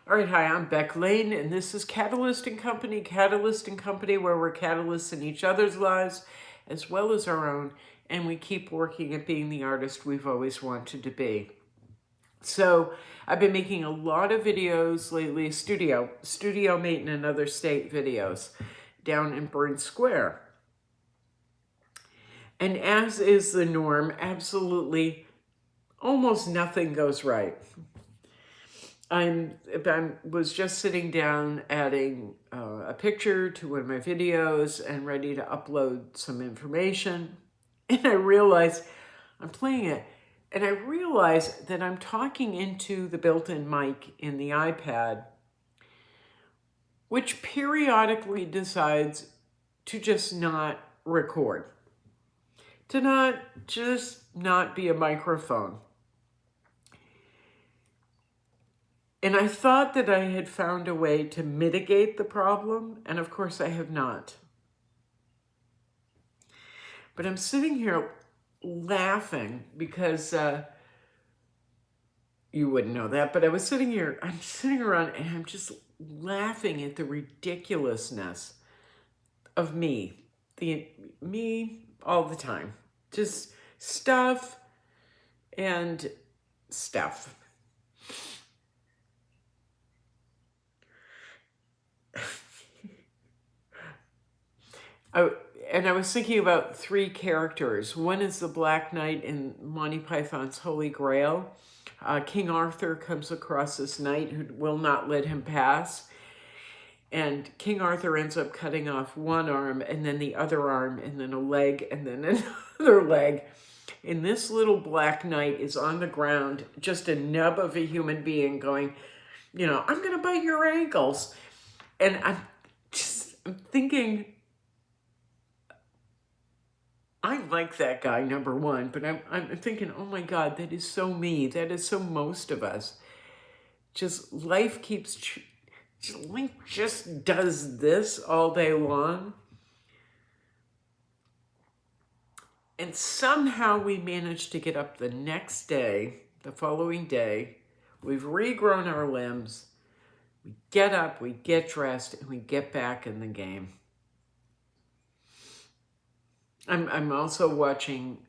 All right, hi, I'm Beck Lane, and this is Catalyst and Company. Catalyst and Company, where we're catalysts in each other's lives as well as our own, and we keep working at being the artist we've always wanted to be. So I've been making a lot of videos lately, studio mate in another state videos down in Burn Square. And as is the norm, absolutely almost nothing goes right. I was just sitting down adding a picture to one of my videos and ready to upload some information. And I realized I'm playing it. And I realized that I'm talking into the built-in mic in the iPad, which periodically decides to just not record, to not be a microphone. And I thought that I had found a way to mitigate the problem, and of course I have not. But I'm sitting here laughing because you wouldn't know that, but I'm sitting around and I'm just laughing at the ridiculousness of me all the time. Just stuff and stuff. I was thinking about three characters. One is the Black Knight in Monty Python's Holy Grail. King Arthur comes across this knight who will not let him pass. And King Arthur ends up cutting off one arm and then the other arm and then a leg and then another leg. And this little Black Knight is on the ground, just a nub of a human being going, I'm going to bite your ankles. And I'm thinking, I like that guy, number one, but I'm thinking, oh my God, that is so me. That is so most of us. Just life just does this all day long. And somehow we manage to get up the next day, the following day. We've regrown our limbs. We get up, we get dressed, and we get back in the game. I'm also watching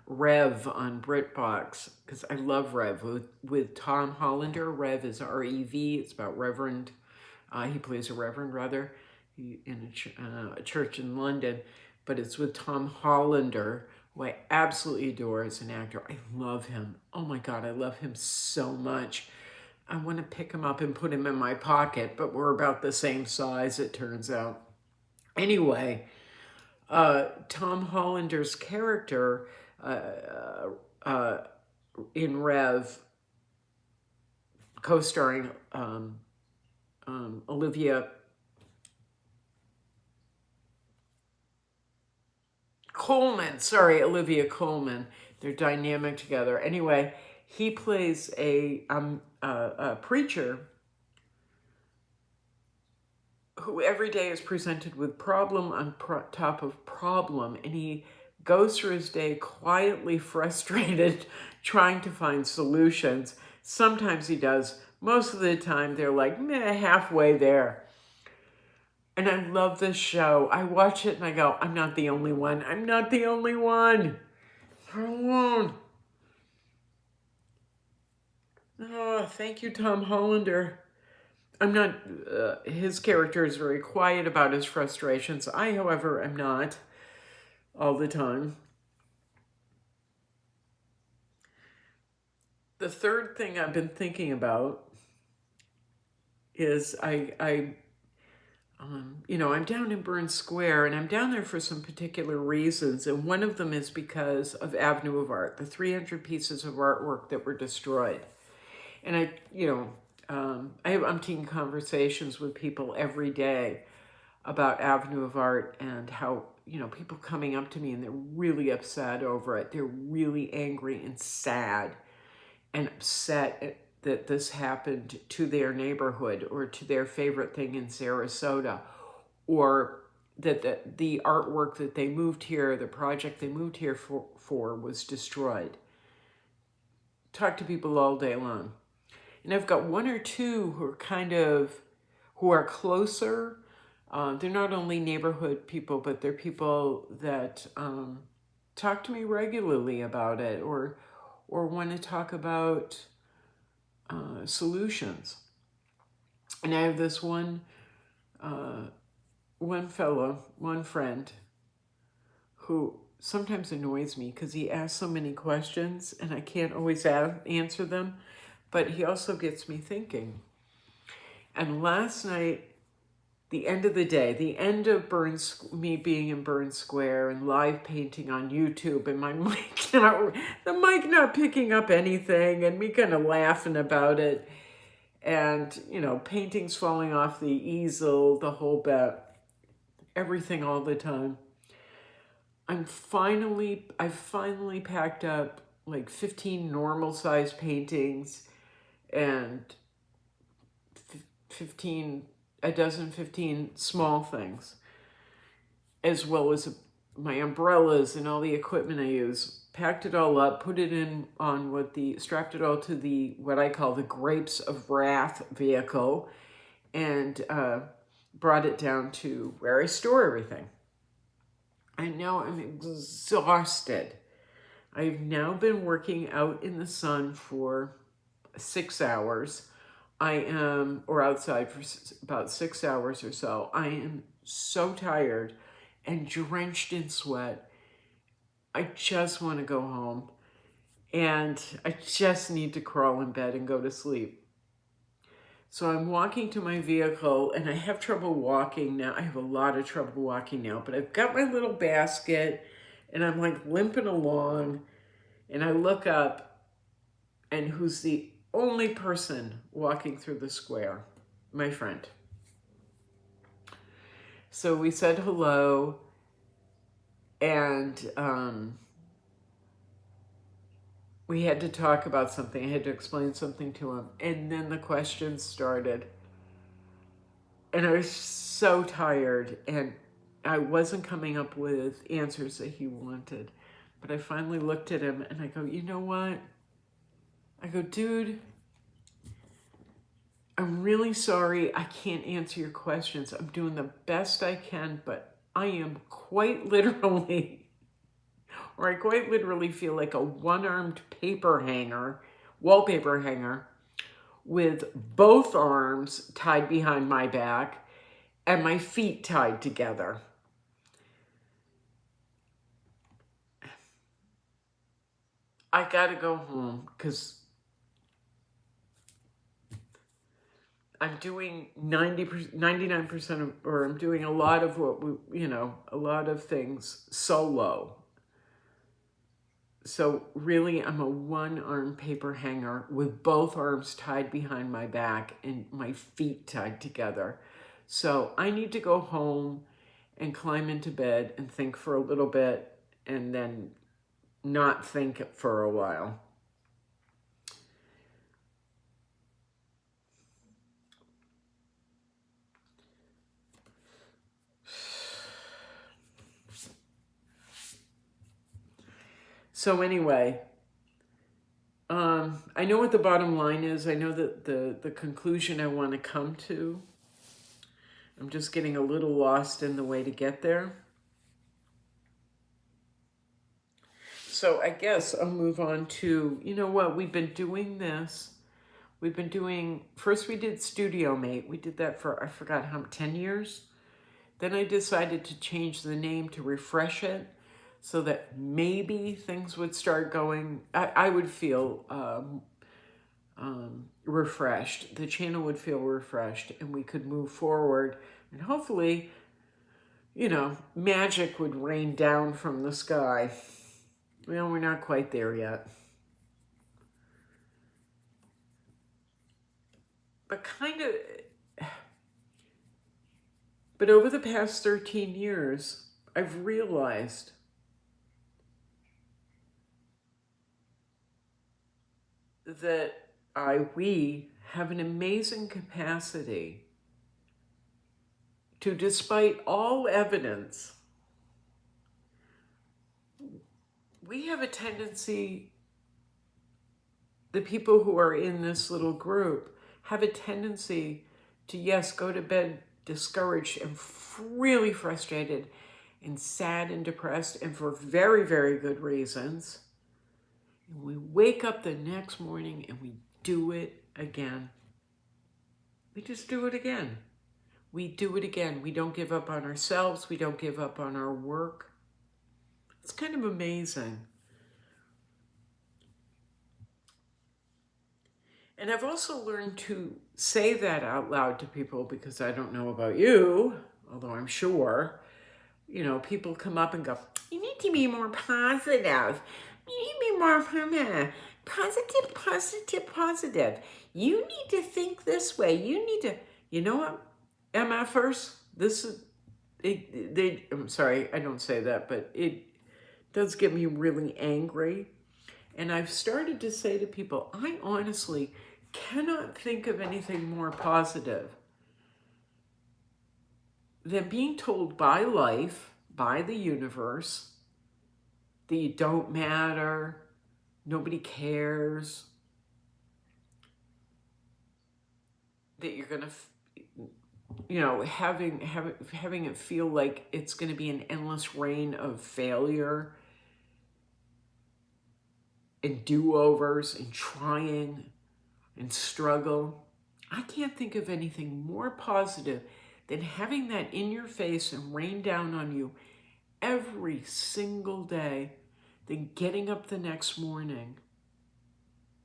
Rev on BritBox because I love Rev with Tom Hollander. Rev is R-E-V. It's about Reverend. He plays a reverend, rather, in a church in London. But it's with Tom Hollander, who I absolutely adore as an actor. I love him. Oh my God, I love him so much. I want to pick him up and put him in my pocket, but we're about the same size, it turns out. Anyway, Tom Hollander's character in Rev, co-starring Olivia Colman. They're dynamic together. Anyway, he plays a preacher who every day is presented with problem on top of problem, and he goes through his day quietly frustrated, trying to find solutions. Sometimes he does. Most of the time, they're like, halfway there. And I love this show. I watch it and I go, I'm not the only one. I'm not the only one. I'm alone. Oh, thank you, Tom Hollander. I'm not, his character is very quiet about his frustrations. I, however, am not all the time. The third thing I've been thinking about is I'm down in Burn Square, and I'm down there for some particular reasons. And one of them is because of Ave of Art, the 300 pieces of artwork that were destroyed. And I have umpteen conversations with people every day about Ave of Art and how, people coming up to me and they're really upset over it. They're really angry and sad and upset that this happened to their neighborhood or to their favorite thing in Sarasota, or that the artwork that they moved here, the project they moved here for was destroyed. Talk to people all day long. And I've got one or two who are closer. They're not only neighborhood people, but they're people that talk to me regularly about it, or want to talk about solutions. And I have this one friend who sometimes annoys me because he asks so many questions and I can't always answer them, but he also gets me thinking. And last night, the end of the day, the end of me being in Burns Square and live painting on YouTube, and my the mic not picking up anything, and me kind of laughing about it, and paintings falling off the easel, the whole bit, everything all the time. I've finally packed up like 15 normal size paintings and 15 small things, as well as my umbrellas and all the equipment I use. Packed it all up, put it in on strapped it all to what I call the Grapes of Wrath vehicle, and brought it down to where I store everything. And now I'm exhausted. I've now been working out in the sun for 6 hours. Or outside for about 6 hours or so. I am so tired and drenched in sweat. I just want to go home. And I just need to crawl in bed and go to sleep. So I'm walking to my vehicle, and I have trouble walking now. I have a lot of trouble walking now, but I've got my little basket, and I'm like limping along, and I look up, and who's the only person walking through the square? My friend. So we said hello, and we had to talk about something. I had to explain something to him. And then the questions started. And I was so tired, and I wasn't coming up with answers that he wanted. But I finally looked at him, and I go, you know what? I go, dude, I'm really sorry I can't answer your questions. I'm doing the best I can, but I am quite literally, or I quite literally feel like a one-armed wallpaper hanger, with both arms tied behind my back and my feet tied together. I gotta go home because I'm doing 99% of, or I'm doing a lot of a lot of things solo. So really, I'm a one-arm paper hanger with both arms tied behind my back and my feet tied together. So I need to go home and climb into bed and think for a little bit, and then not think for a while. So anyway, I know what the bottom line is. I know that the conclusion I want to come to. I'm just getting a little lost in the way to get there. So I guess I'll move on to, you know what, we've been doing this. First we did Studio Mate. We did that for, I forgot how, 10 years? Then I decided to change the name to refresh it, so that maybe things would start going, I would feel refreshed. The channel would feel refreshed, and we could move forward, and hopefully, magic would rain down from the sky. Well, we're not quite there yet. But over the past 13 years, I've realized that we have an amazing capacity to, despite all evidence, we have a tendency the people who are in this little group have a tendency to, yes, go to bed discouraged and really frustrated and sad and depressed, and for very, very good reasons. And we wake up the next morning and we do it again. We just do it again. We do it again. We don't give up on ourselves. We don't give up on our work. It's kind of amazing. And I've also learned to say that out loud to people, because I don't know about you, although I'm sure, you know, people come up and go, you need to be more positive. You need to be more positive, positive, positive. You need to think this way. You need to, you know what, MFers, this is, I'm sorry, I don't say that, but it does get me really angry. And I've started to say to people, I honestly cannot think of anything more positive than being told by life, by the universe, that you don't matter, nobody cares, that you're going to, you know, having it feel like it's going to be an endless reign of failure and do-overs and trying and struggle. I can't think of anything more positive than having that in your face and rain down on you every single day, than getting up the next morning.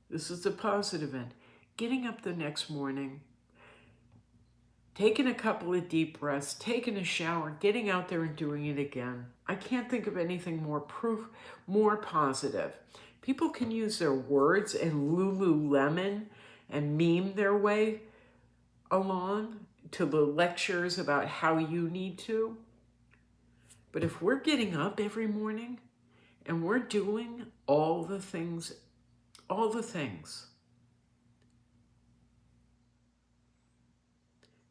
This is the positive end. Getting up the next morning, taking a couple of deep breaths, taking a shower, getting out there and doing it again. I can't think of anything more positive. People can use their words and Lululemon and meme their way along to the lectures about how you need to. But if we're getting up every morning and we're doing all the things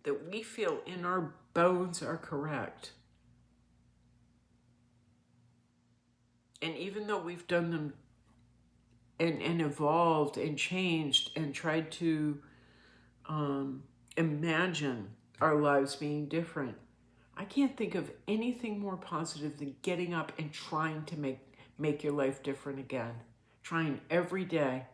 that we feel in our bones are correct, and even though we've done them and evolved and changed and tried to imagine our lives being different, I can't think of anything more positive than getting up and trying to make your life different again. Trying every day.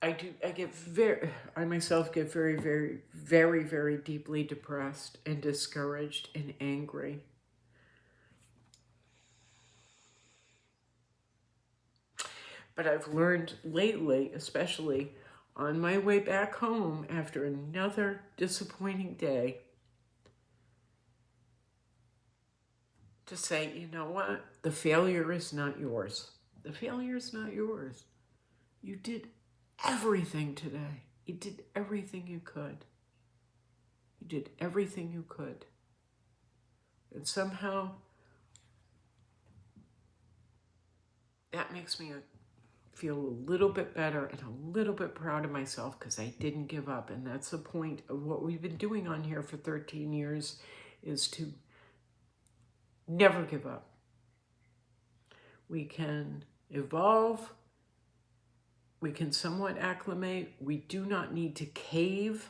I myself get very, very, very, very deeply depressed and discouraged and angry. But I've learned lately, especially on my way back home after another disappointing day, to say, you know what? The failure is not yours. The failure is not yours. You did everything today. You did everything you could. You did everything you could. And somehow that makes me feel a little bit better and a little bit proud of myself, because I didn't give up. And that's the point of what we've been doing on here for 13 years, is to never give up. We can evolve. We can somewhat acclimate. We do not need to cave,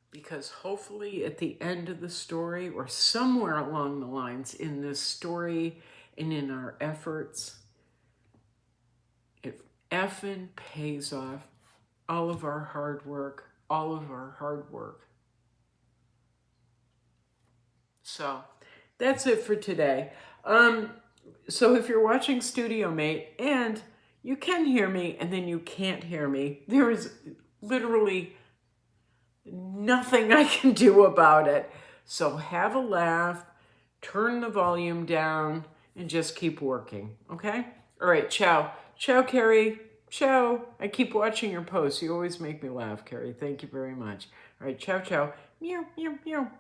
because hopefully at the end of the story, or somewhere along the lines in this story and in our efforts, it effing pays off. All of our hard work, So that's it for today. So if you're watching Studio Mate and you can hear me and then you can't hear me, there is literally nothing I can do about it. So have a laugh, turn the volume down, and just keep working, okay? All right, ciao. Ciao, Carrie. Ciao. I keep watching your posts. You always make me laugh, Carrie. Thank you very much. All right, ciao, ciao. Meow, meow, meow.